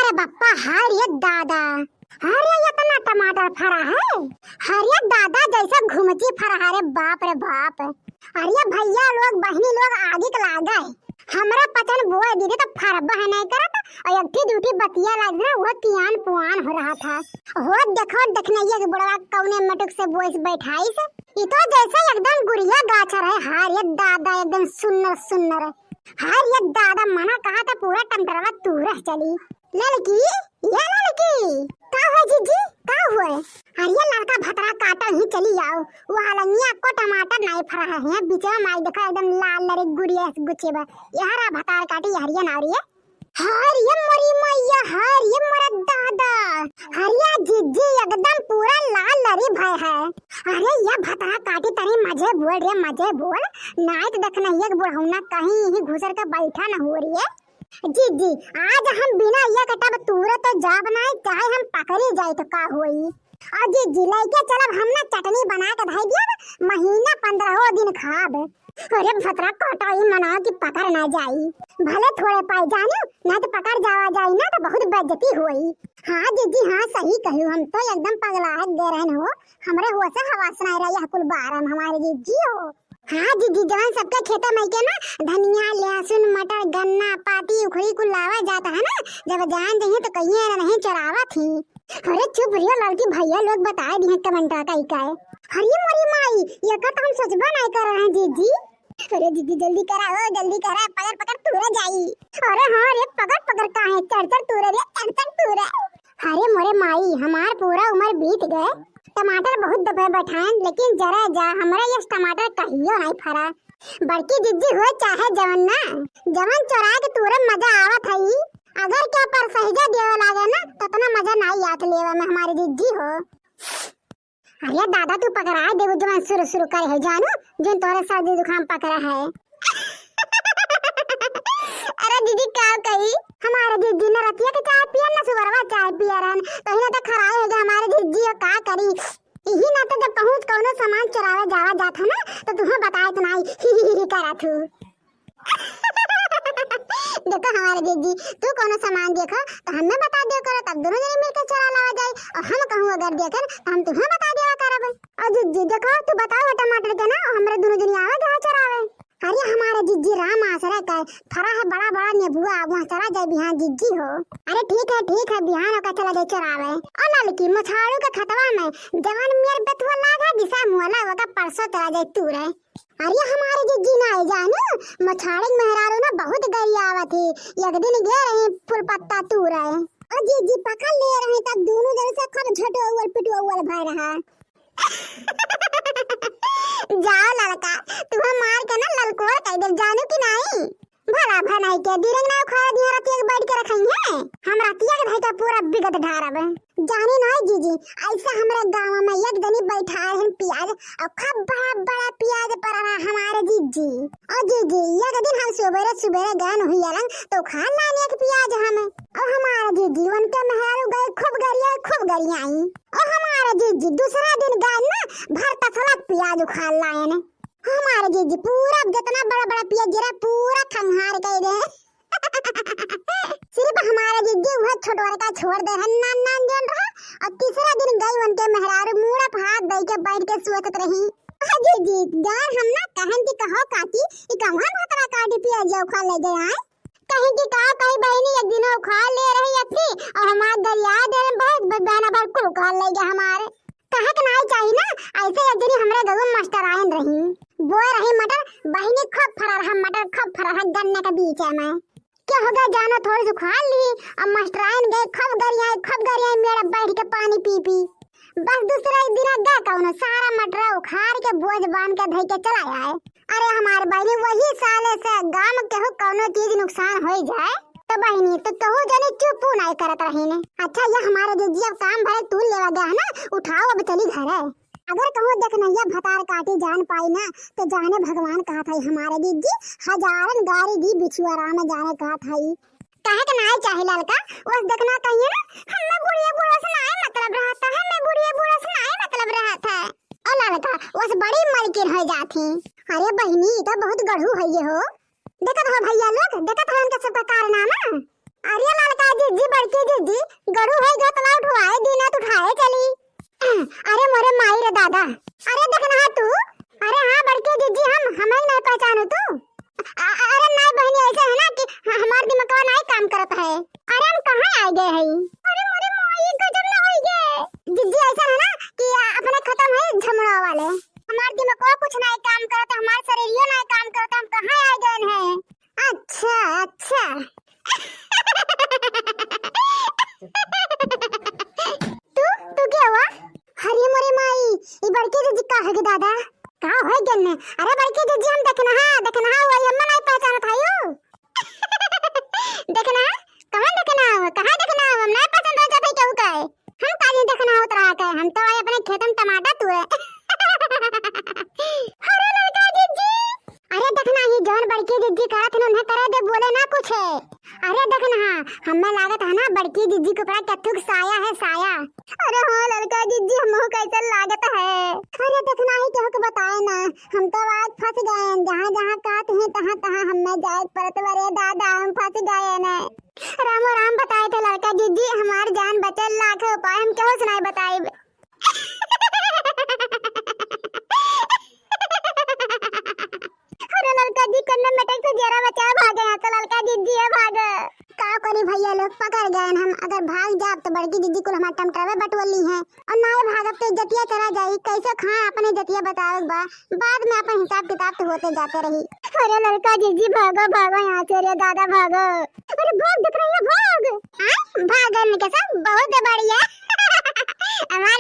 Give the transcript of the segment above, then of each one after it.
अरे बप्पा हरिये दादा, अरे इतना टमाटर फरा है, हरिये दादा जैसा घुमची फरा है रे बाप रे बाप। अरे भैया लोग बहनी लोग आगे के लागे हमरा पतन बोए दीदी तो फरबा है नहीं करत और एक ड्यूटी बतिया लाग ना वो तियान पुआन हो रहा था। हो देखो देखने ये बड़वा कौने मटक से बोइस बैठाई से ये तो जैसे एकदम गुड़िया गाछर है। हरिये दादा एकदम सुन्नर सुन्नर। हरिये दादा मना कहा था पूरा टमटरवा तूरह चली। लड़की ये लड़की का हुआ जीजी का हुआ? अरे लड़का भतरा काटा ही चली आओ वो हलंगिया को टमाटर नहीं फरा है बीचवा माई देखा एकदम लाल लरे गुड़िया गुच्छे बा यारा भतार काटी हरिया नावरी है। हरिये मरी मैया हरिये मरा दादा हरिया जीजी एकदम पूरा लाल लरी भय है। अरे ये भतरा काटी तरी मजे बोल रे मजे बोल नाई तो देखना ये बुढ़ौना कहीं ही घुसर का बैठा न हो रही है। जीजी आज हम बिना ये कटब तूरे तो जा बनाए चाहे हम पकड़ी जाए तो का होई। और जीजी लेके चलब हम ना चटनी बना के धाई दिया महीना 15 दिन खाब। अरे भतरा कटाई मना कि पकड़ ना जाई भले थोड़े पाई जाने ना तो पकड़ जावा जाई ना तो बहुत बेइज्जती हुई। हाँ जीजी हाँ सही कहू हम तो एकदम पगला गए रहन हो हमरे हुआ से हवास ना रही कुल बारम हमारे जीजी हो। हाँ जीजी जवान सबके खेतों में के ना धनिया लहसुन मटर गन्ना पाती उखड़ी कुल लावा जाता है ना जब जान दही तो कहीं नहीं चरावा थी। अरे चुप रहियो लड़की भैया लोग बताए दिए कमेंटा का इकाए। हरी मोरी माई ये का तो हम सोचबा नहीं कर रहे हैं जीजी। अरे जीजी जल्दी करा ओ जल्दी करा पकड़ पकड़ तूरे जाई। अरे हाँ रे पकड़ पकड़ का है चढ़ चढ़ तूरे रे चढ़ चढ़ तूरे। अरे मोरे माई हमार पूरा उम्र बीत गए टमाटर बहुत दबे बैठाएं लेकिन जरा जा हमारा ये टमाटर कहियो नहीं फरा। बड़की जिज्जी हो चाहे जवन ना जवन चोरा के तूरे मजा आवत हई अगर क्या पर सहीजा देवे लागे ना तो इतना मजा नहीं आत लेवे में हमारी जिज्जी हो। अरे दादा तू पकड़ा देव जवन शुरू शुरू करे है जानू जो तोरे सर्दी जुकाम पकड़ा है। अरे दीदी क्या कही हमारे जीजी ने रतिया के चाय पिया ना सुबरवा चाय पिया रहन तो ही ना तो खराब हो गया हमारे जीजी का करी यही ना तो जब पहुंच कोनो सामान चुरावे जावा जाता ना तो तुम्हें बताए तो नहीं ही करा थू। देखो हमारे जीजी तू कोनो सामान देखो तो हमें बता दियो करो तब दोनों जने मिलकर चुरा लावा जाए और हम कहूं अगर देखन तो हम तुम्हें बता दिया करब। और जीजी देखो तू बताओ टमाटर के ना हमरे दोनों जने आवे जा चुरावे। अरे हमारे जिज्जी राम आसरा का फरा है बड़ा बड़ा नेबुआ वहाँ चला जाए बिहान जिज्जी हो। अरे ठीक है बिहान का चला जाए चरावे। और लड़की मछाड़ू के खतवा में जवान मेर बतुआ लागा दिशा मुहला वका परसों चला जाए तूरे। अरे हमारे जिज्जी ना जानू मछाड़ी मेहरारू ना बहुत गई आवत थी एक दिन गए रहे फूल पत्ता तूरे और जिज्जी पकड़ ले रहे तब दोनों जन से खब झटो उवल पिटो उवल भय रहा। जाओ लड़का तुम्हें मार के ना ललकोर कह दे जानू कि नहीं भला भनाई के दिरंग ना खा दिया रतिया के बैठ के रखई है हम रतिया के भाई पूरा बिगत ढारब जानी नहीं जीजी ऐसा हमारे गांव में एक जनी बैठा है प्याज और खूब बड़ा बड़ा प्याज पर रहा हमारे जीजी। और जीजी एक दिन हम सुबह सुबह गए हुई रंग तो खा लाने के प्याज हमें और हमारे जीजी उनके मेहरारू गए खूब गरिया आई और हमारे जीजी दूसरा दिन गए ना भर तसलत प्याज खा लाए ने हमारे जीजी पूरा जितना बड़ा बड़ा प्याज जरा पूरा खंगार कर दे। सिर्फ हमारे जीजी वह छोटवार का छोड़ दे है नान जन रहा और तीसरा दिन गई उनके मेहरारू मुड़ा हाथ दे के बैठ के सोचत रही। जीजी गार हम ना कहन की कहो काकी ई कहवा भतरा काटी प्याज खा ले गए आए कहीं की कहा कहीं बहनी एक दिन खा ले रही थी और हमारे दरिया दे बहुत बदाना भर कुल खा ले गए हमारे कहा के नहीं चाहिए ना ऐसे एक दिन हमरे गगन मास्टर आयन रही बोए रही मटर बहनी खूब फरा रहा मटर खूब फरा रहा गन्ने के बीच में क्या होगा जानो थोड़ी सी खा ली और मास्टर आयन गए खूब गरिया मेरा बैठ के पानी पी बस दूसरे दिन गए कौन सारा मटर उखाड़ के बोझ बांध के धई के चला आए। अरे हमारे बहनी वही साले से गांव के हो कोनो चीज नुकसान हो जाए तो बहनी तो कहू जनी चुप नहीं करत रही ने। अच्छा ये हमारे जीजी अब काम भरे तू लेवा गया है ना उठाओ अब चली घर है। अगर कहूँ देखना ये भतार काटी जान पाई ना तो जाने भगवान कहा था हमारे जीजी हजारन गाड़ी दी बिछुआरा में जाने कहा था कहे के नहीं चाहे लड़का उस देखना कहिए ना हमें बुढ़िया बूढ़ा से नहीं मतलब रहता है मैं बुढ़िया बूढ़ा से नहीं मतलब रहता है और लड़का उस बड़ी मलकिन हो जाती। अरे बहनी तो बहुत गढ़ू है ये हो देखत हो भैया लोग देखत हो उनका सब कारनामा। अरे लड़का जीजी बड़की काम करत है। अरे हम कहाँ आ गए हैं? अरे मोरे माई गजब ना होई गे। जिज्जी ऐसा है ना कि अपने खत्म है झमड़ा वाले। हमार दिमाग को कुछ नहीं काम करता, हमार शरीरियो नहीं काम करता, हम कहाँ आ गए हैं? अच्छा अच्छा तू क्या हुआ? हरी मोरे माई ये बड़की जिज्जी का है दादा का है गन्ने? अरे बड़की जिज्जी हम देखना वही हम नहीं पहचान था यू देखना कहां देखना कहां देखना हम नहीं पसंद हो जाते क्यों का है? हम काली देखना होत रहा है, हम तो आए अपने खेत में टमाटर तुए अरे लड़का जिज्जी अरे देखना ही जौन बड़की जिज्जी करत न उन्हें करे दे बोले ना कुछ है। अरे देखना हमें लागत है ना बड़की जिज्जी के ऊपर कथुक साया है साया। अरे हाँ लड़का जिज्जी हमहु कैसा लागत है। अरे देखना ही केहू के बताए ना, हम तो आज फंस गए हैं, जहाँ जहाँ कहते हैं तहाँ तहाँ हमें जाए परत वरे दादा हम फंस गए ना। रामो राम बताए थे लड़का जिज्जी हमार जान बचल लाख उपाय हम क्यों सुनाए बताए लड़का जी कन्ने मटक से जरा बचा भागे तो लड़का जिज्जी है भाग का करी भैया लोग पकड़ गए हम। अगर भाग जाब तो बड़की जिज्जी को हमार टमटरवे बटवली है और ना भागब तो इज्जतिया चला जाई। कैसे खाए अपने इज्जतिया बतावे बा बाद में अपन हिसाब किताब तो होते जाते रही। अरे लड़का जिज्जी भागो भागो यहाँ से रे दादा भागो। अरे भाग दिख रही है भाग भागन के सब बहुत बढ़िया हमार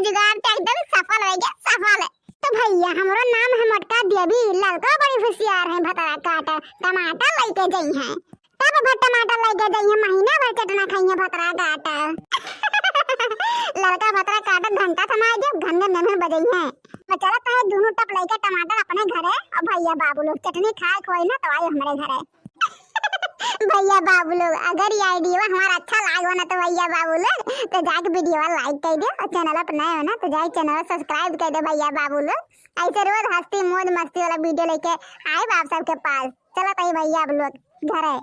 जुगाड़ तो एकदम सफल हो गया सफल। तो भैया हमरो नाम है मटका देवी लड़का बड़ी होशियार है भतरा काटा टमाटर लेके गई है तब भर टमाटर लेके गई है महीना भर चटना खाई है भतरा काटा लड़का भतरा काटा घंटा थमा जब घंटे में बजई है बेचारा कहे दोनों टप लेके टमाटर अपने घरे और भैया बाबू लोग चटनी खाए खोई ना तो आए हमारे घरे भैया बाबू लोग अगर ये आइडिया हमारा अच्छा लागो ना तो भैया बाबू लोग तो जाके वीडियो लाइक कर दो और चैनल पर नए हो ना तो जाके चैनल सब्सक्राइब कर दो भैया बाबू लोग। ऐसे रोज हंसती मौज मस्ती वाला वीडियो लेके आए आप सबके पास। चलो तो भैया आप लोग घरे।